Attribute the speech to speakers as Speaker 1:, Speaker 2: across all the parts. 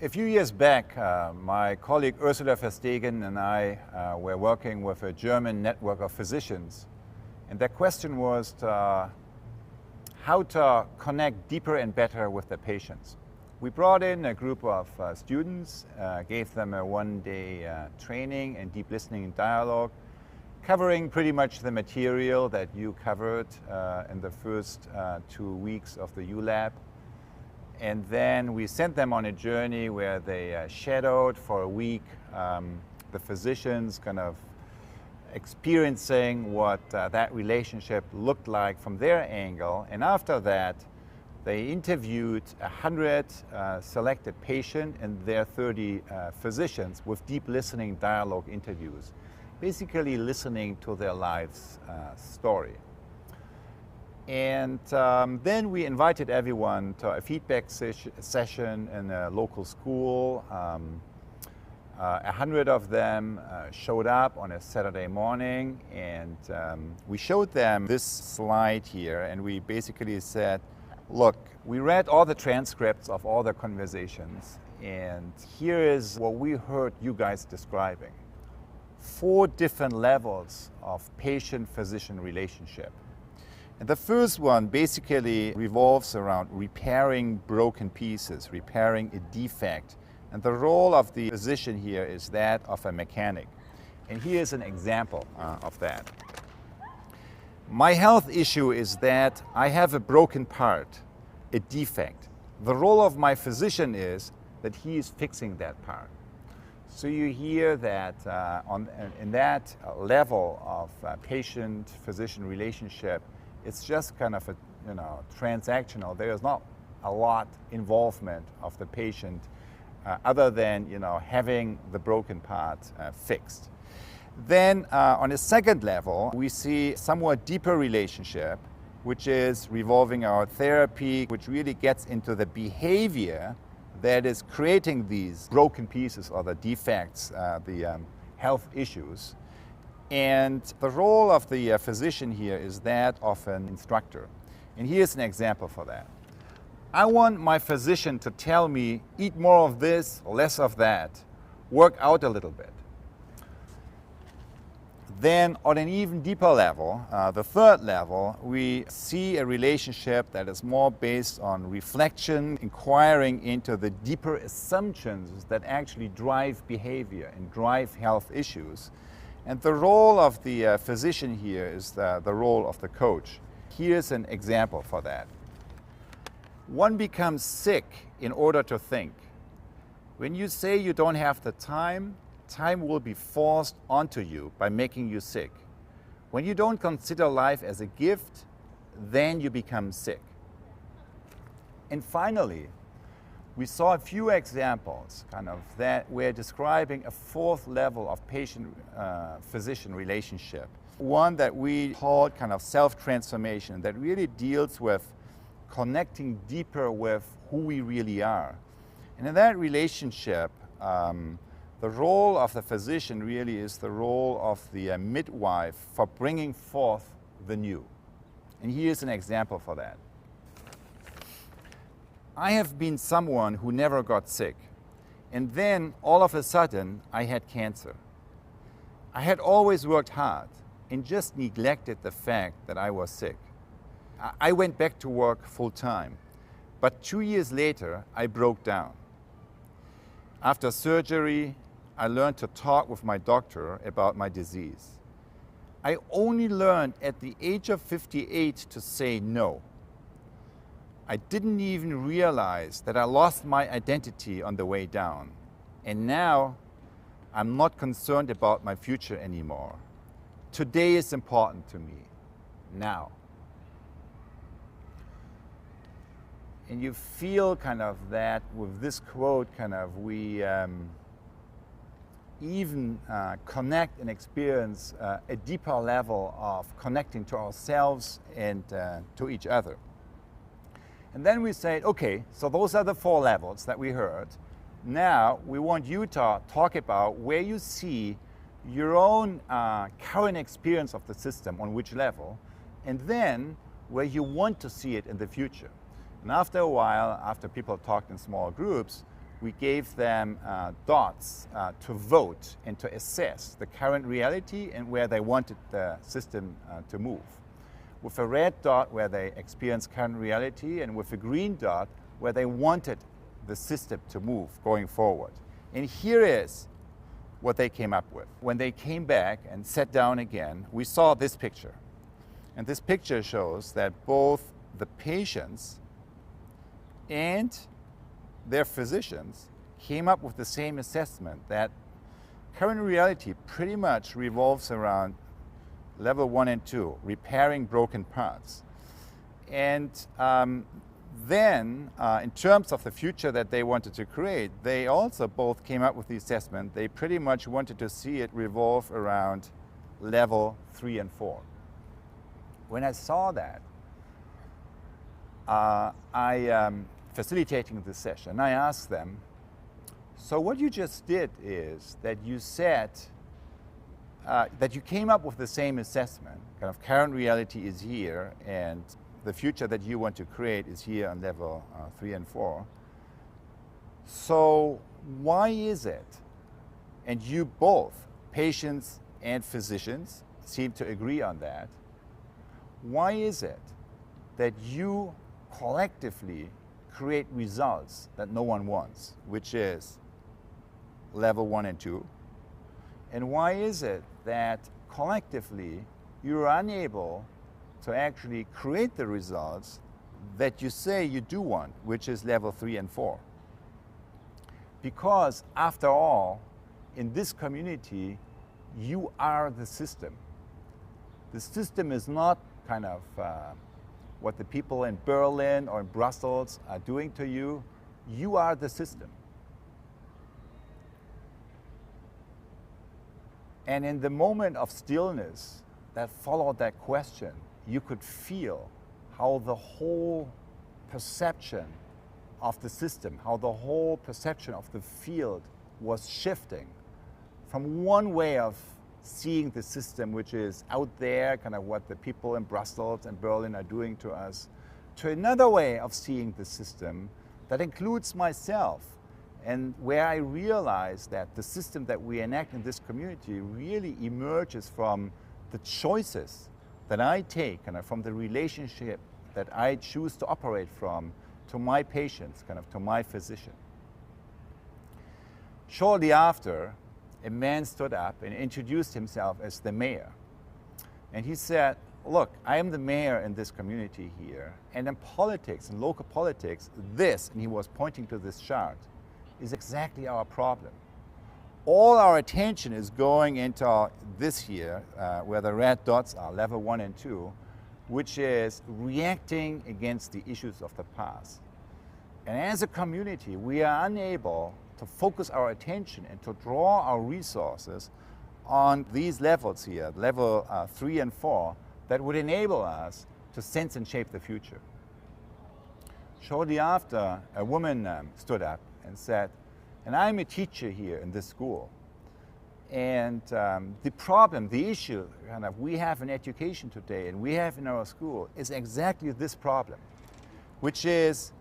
Speaker 1: A few years back, my colleague Ursula Verstegen and I were working with a German network of physicians. And their question was how to connect deeper and better with the patients. We brought in a group of students, gave them a one-day training in deep listening and dialogue, covering pretty much the material that you covered in the first 2 weeks of the ULab. And then we sent them on a journey where they shadowed for a week the physicians, kind of experiencing what that relationship looked like from their angle. And after that, they interviewed 100 selected patients and their 30 physicians with deep listening dialogue interviews, basically listening to their life's story. And then we invited everyone to a feedback session in a local school. 100 of them showed up on a Saturday morning, and we showed them this slide here, and we basically said, look, we read all the transcripts of all the conversations, and here is what we heard you guys describing. 4 different levels of patient-physician relationship. And the first one basically revolves around repairing broken pieces, repairing a defect. And the role of the physician here is that of a mechanic. And here's an example of that. My health issue is that I have a broken part, a defect. The role of my physician is that he is fixing that part. So you hear that in that level of patient-physician relationship, it's just kind of a, transactional. There is not a lot involvement of the patient other than, having the broken part fixed. Then on a second level, we see somewhat deeper relationship, which is revolving our therapy, which really gets into the behavior that is creating these broken pieces or the defects, the health issues. And the role of the physician here is that of an instructor. And here's an example for that. I want my physician to tell me, eat more of this, less of that, work out a little bit. Then on an even deeper level, the third level, we see a relationship that is more based on reflection, inquiring into the deeper assumptions that actually drive behavior and drive health issues. And the role of the physician here is the role of the coach. Here's an example for that. One becomes sick in order to think. When you say you don't have the time, time will be forced onto you by making you sick. When you don't consider life as a gift, then you become sick. And finally, we saw a few examples that we're describing a 4th level of patient-physician relationship. One that we called self-transformation, that really deals with connecting deeper with who we really are. And in that relationship, the role of the physician really is the role of the midwife for bringing forth the new. And here's an example for that. I have been someone who never got sick, and then all of a sudden I had cancer. I had always worked hard and just neglected the fact that I was sick. I went back to work full time, but 2 years later I broke down. After surgery, I learned to talk with my doctor about my disease. I only learned at the age of 58 to say no. I didn't even realize that I lost my identity on the way down. And now, I'm not concerned about my future anymore. Today is important to me, now. And you feel that with this quote, we even connect and experience a deeper level of connecting to ourselves and to each other. And then we say, okay, so those are the 4 levels that we heard. Now we want you to talk about where you see your own current experience of the system, on which level, and then where you want to see it in the future. And after a while, after people talked in small groups, we gave them dots to vote and to assess the current reality and where they wanted the system to move. With a red dot where they experienced current reality, and with a green dot where they wanted the system to move going forward. And here is what they came up with. When they came back and sat down again, we saw this picture. And this picture shows that both the patients and their physicians came up with the same assessment, that current reality pretty much revolves around level 1 and 2, repairing broken parts. And then, in terms of the future that they wanted to create, they also both came up with the assessment. They pretty much wanted to see it revolve around level 3 and 4. When I saw that, facilitating the session, I asked them, so what you just did is that you said that you came up with the same assessment, kind of current reality is here and the future that you want to create is here on level 3 and 4. So why is it, and you both, patients and physicians, seem to agree on that, why is it that you collectively create results that no one wants, which is level 1 and 2? And why is it that collectively you're unable to actually create the results that you say you do want, which is level 3 and 4? Because after all, in this community, you are the system. The system is not kind of what the people in Berlin or in Brussels are doing to you. You are the system. And in the moment of stillness that followed that question, you could feel how the whole perception of the system, how the whole perception of the field was shifting from one way of seeing the system, which is out there, kind of what the people in Brussels and Berlin are doing to us, to another way of seeing the system that includes myself, and where I realize that the system that we enact in this community really emerges from the choices that I take, kind of from the relationship that I choose to operate from to my patients, kind of to my physician. Shortly after, a man stood up and introduced himself as the mayor. And he said, look, I am the mayor in this community here, and in politics, in local politics, this, and he was pointing to this chart, is exactly our problem. All our attention is going into this here, where the red dots are, level 1 and 2, which is reacting against the issues of the past. And as a community, we are unable to focus our attention and to draw our resources on these levels here, level 3 and 4, that would enable us to sense and shape the future. Shortly after, a woman stood up and said, and I'm a teacher here in this school, and the problem, the issue kind of we have in education today and we have in our school is exactly this problem, which is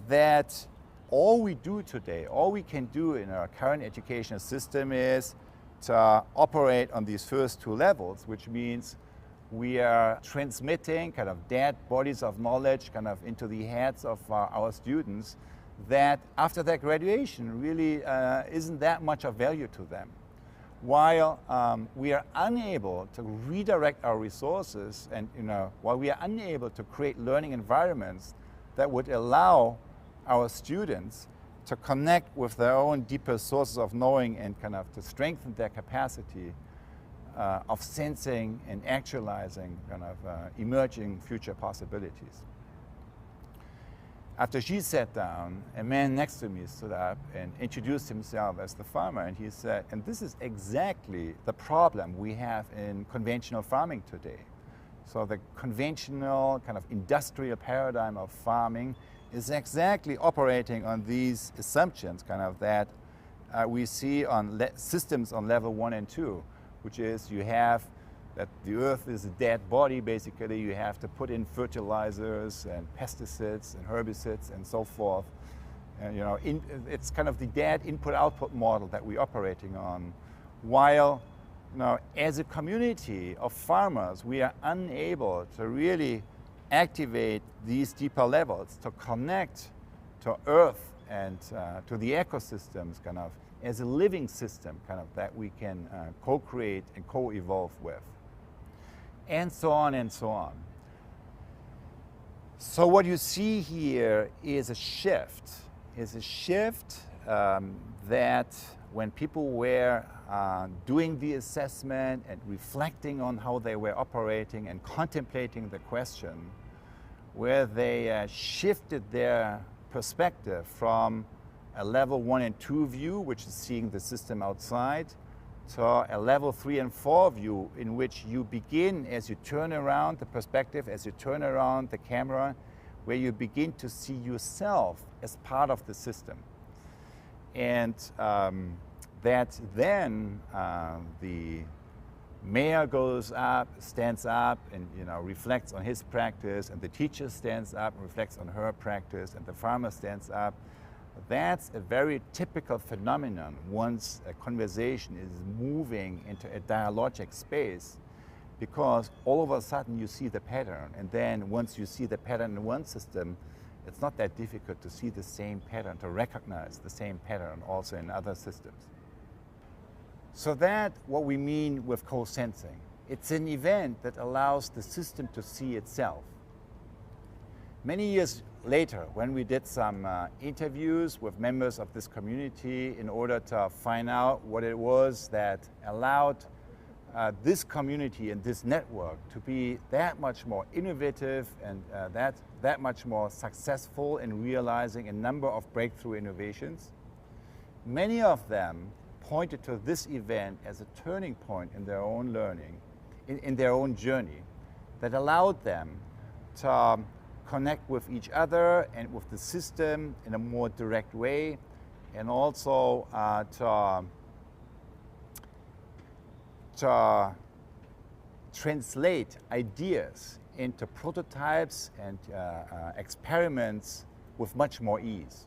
Speaker 1: that all we do today, all we can do in our current educational system is to operate on these first two levels, which means we are transmitting kind of dead bodies of knowledge kind of into the heads of our students that after their graduation really isn't that much of value to them. While we are unable to redirect our resources and while we are unable to create learning environments that would allow our students to connect with their own deeper sources of knowing and kind of to strengthen their capacity of sensing and actualizing kind of emerging future possibilities. After she sat down, a man next to me stood up and introduced himself as the farmer, and he said, and this is exactly the problem we have in conventional farming today. So the conventional kind of industrial paradigm of farming is exactly operating on these assumptions kind of that we see on systems on level 1 and 2, which is you have that the earth is a dead body, basically. You have to put in fertilizers and pesticides and herbicides and so forth. It's kind of the dead input-output model that we're operating on, while as a community of farmers, we are unable to really activate these deeper levels to connect to Earth and to the ecosystems kind of as a living system kind of that we can co-create and co-evolve with, and so on and so on. So what you see here is a shift, that when people were doing the assessment and reflecting on how they were operating and contemplating the question, where they shifted their perspective from a level 1 and 2 view, which is seeing the system outside, to a level 3 and 4 view, in which you begin, as you turn around the perspective, as you turn around the camera, where you begin to see yourself as part of the system. And that then the mayor goes up, stands up, and reflects on his practice, and the teacher stands up and reflects on her practice, and the farmer stands up. That's a very typical phenomenon once a conversation is moving into a dialogic space, because all of a sudden you see the pattern, and then once you see the pattern in one system, it's not that difficult to see the same pattern, to recognize the same pattern also in other systems. So that's what we mean with co-sensing. It's an event that allows the system to see itself. Many years later, when we did some interviews with members of this community in order to find out what it was that allowed this community and this network to be that much more innovative and that much more successful in realizing a number of breakthrough innovations, many of them pointed to this event as a turning point in their own learning, in their own journey, that allowed them to connect with each other and with the system in a more direct way, and also to translate ideas into prototypes and experiments with much more ease.